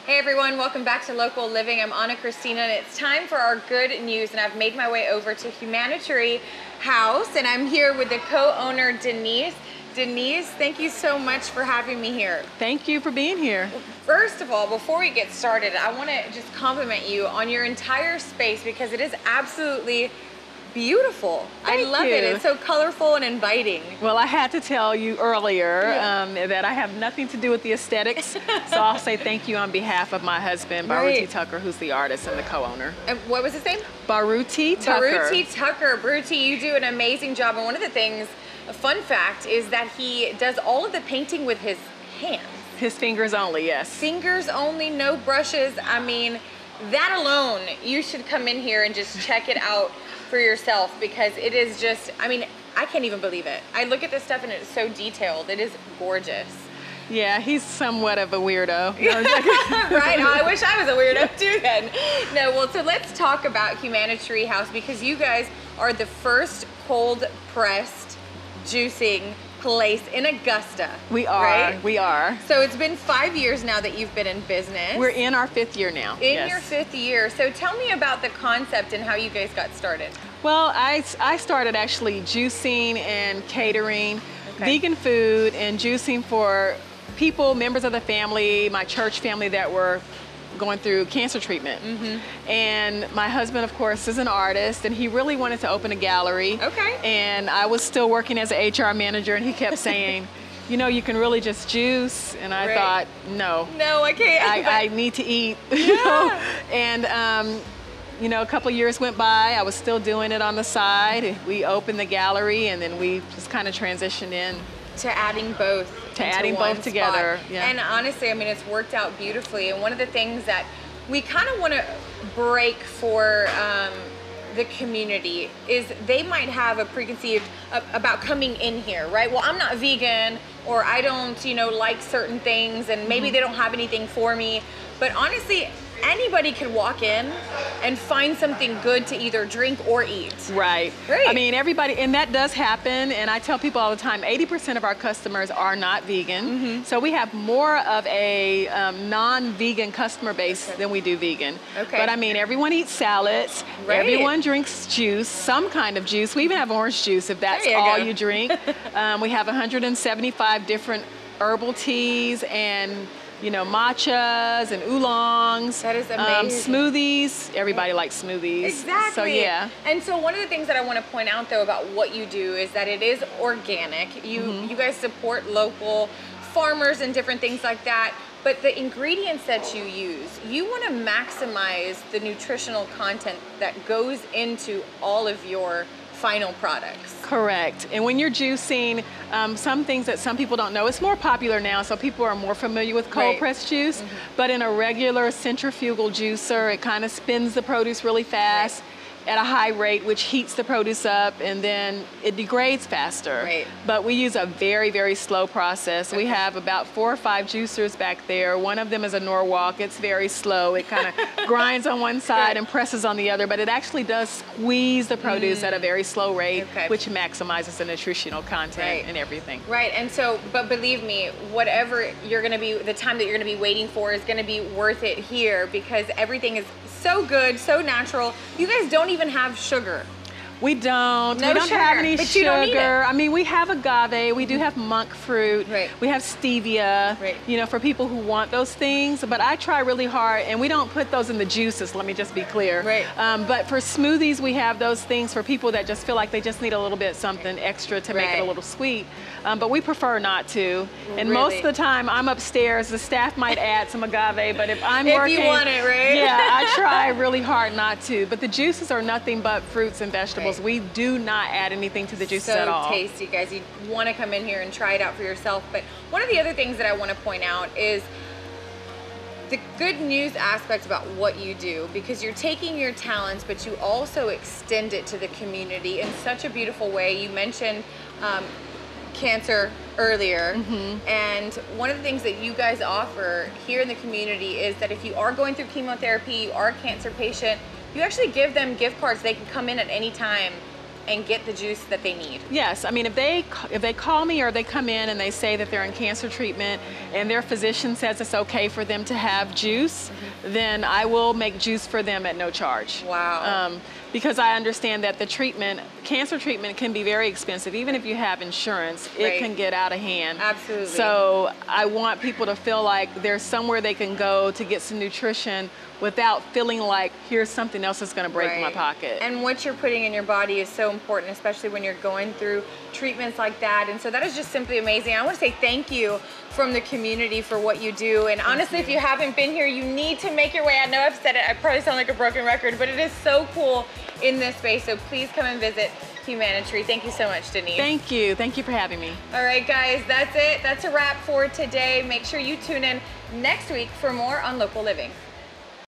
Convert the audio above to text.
Hey everyone, welcome back to Local Living. I'm Anna Christina and it's time for our good news, and I've made my way over to Humanitree House and I'm here with the co-owner Denise. Denise, thank you so much for having me here. Thank you for being here. First of all, before we get started, I want to just compliment you on your entire space because it is absolutely beautiful. I love it. It's so colorful and inviting. Well, I had to tell you earlier that I have nothing to do with the aesthetics, so I'll say thank you on behalf of my husband, Baruti Tucker, who's the artist and the co-owner. And what was his name? Baruti Tucker. Baruti Tucker. Baruti, you do an amazing job. And one of the things, a fun fact, is that he does all of the painting with his hands. His fingers only, yes. Fingers only, no brushes. I mean, that alone, you should come in here and just check it out for yourself, because it is just, I mean, I can't even believe it. I look at this stuff and it's so detailed. It is gorgeous. Yeah, he's somewhat of a weirdo. Right? I wish I was a weirdo too then. No, well, so let's talk about Humanitree House, because you guys are the first cold pressed juicing place in Augusta. We are, right? We are. So it's been 5 years now that you've been in business. We're in our 5th year now. In your 5th year. So tell me about the concept and how you guys got started. Well, I started actually juicing and catering vegan food and juicing for people, members of the family, my church family that were going through cancer treatment. And my husband, of course, is an artist, and he really wanted to open a gallery. And I was still working as an HR manager, and he kept saying, you know, you can really just juice. And I thought, no. No, I can't. I need to eat. You know? And you know, a couple years went by. I was still doing it on the side. We opened the gallery, and then we just kind of transitioned in to adding both. Together. Yeah. And honestly, I mean, it's worked out beautifully. And one of the things that we kind of want to break for the community is they might have a preconceived about coming in here, right? Well, I'm not vegan, or I don't, you know, like certain things, and maybe they don't have anything for me. But honestly, anybody can walk in and find something good to either drink or eat. Right. I mean, everybody, and that does happen. And I tell people all the time, 80% of our customers are not vegan. So we have more of a non-vegan customer base than we do vegan. But I mean, everyone eats salads. Everyone drinks juice, some kind of juice. We even have orange juice if that's all you drink. We have 175 different herbal teas and, you know, matchas and oolongs. That is amazing. Smoothies. Everybody likes smoothies. Exactly. So yeah. And so one of the things that I want to point out though about what you do is that it is organic. You guys support local farmers and different things like that. But the ingredients that you use, you want to maximize the nutritional content that goes into all of your final products. Correct. And when you're juicing, some things that some people don't know, it's more popular now, so people are more familiar with cold pressed juice, but in a regular centrifugal juicer, it kind of spins the produce really fast at a high rate, which heats the produce up, and then it degrades faster. But we use a very, very slow process. We have about 4 or 5 juicers back there. One of them is a Norwalk. It's very slow. It kind of grinds on one side and presses on the other, but it actually does squeeze the produce at a very slow rate, which maximizes the nutritional content and everything. And so, but believe me, whatever you're gonna be, the time that you're gonna be waiting for is gonna be worth it here, because everything is so good, so natural. You guys don't even have sugar. We don't. No we don't sugar, have any but sugar. You don't need it. I mean, we have agave. We do have monk fruit. We have stevia. You know, for people who want those things. But I try really hard, and we don't put those in the juices. Let me just be clear. But for smoothies, we have those things for people that just feel like they just need a little bit something extra to make it a little sweet. But we prefer not to. And most of the time, I'm upstairs. The staff might add some agave, but if I'm working, if you want it, yeah, I try really hard not to. But the juices are nothing but fruits and vegetables. We do not add anything to the juices at all. So tasty, guys. You want to come in here and try it out for yourself. But one of the other things that I want to point out is the good news aspect about what you do, because you're taking your talents, but you also extend it to the community in such a beautiful way. You mentioned cancer earlier, and one of the things that you guys offer here in the community is that if you are going through chemotherapy, you are a cancer patient, you actually give them gift cards. They can come in at any time and get the juice that they need. Yes, I mean, if they call me or they come in and they say that they're in cancer treatment and their physician says it's okay for them to have juice, then I will make juice for them at no charge. Wow. Because I understand that the cancer treatment can be very expensive. Even if you have insurance, it can get out of hand. Absolutely. So I want people to feel like there's somewhere they can go to get some nutrition without feeling like here's something else that's going to break my pocket. And what you're putting in your body is so important, especially when you're going through treatments like that. And so that is just simply amazing. I want to say thank you from the community for what you do. And honestly, if you haven't been here, you need to make your way. I know I've said it, I probably sound like a broken record, but it is so cool in this space. So please come and visit Humanitree. Thank you so much, Denise. Thank you. Thank you for having me. All right, guys, that's it. That's a wrap for today. Make sure you tune in next week for more on local living.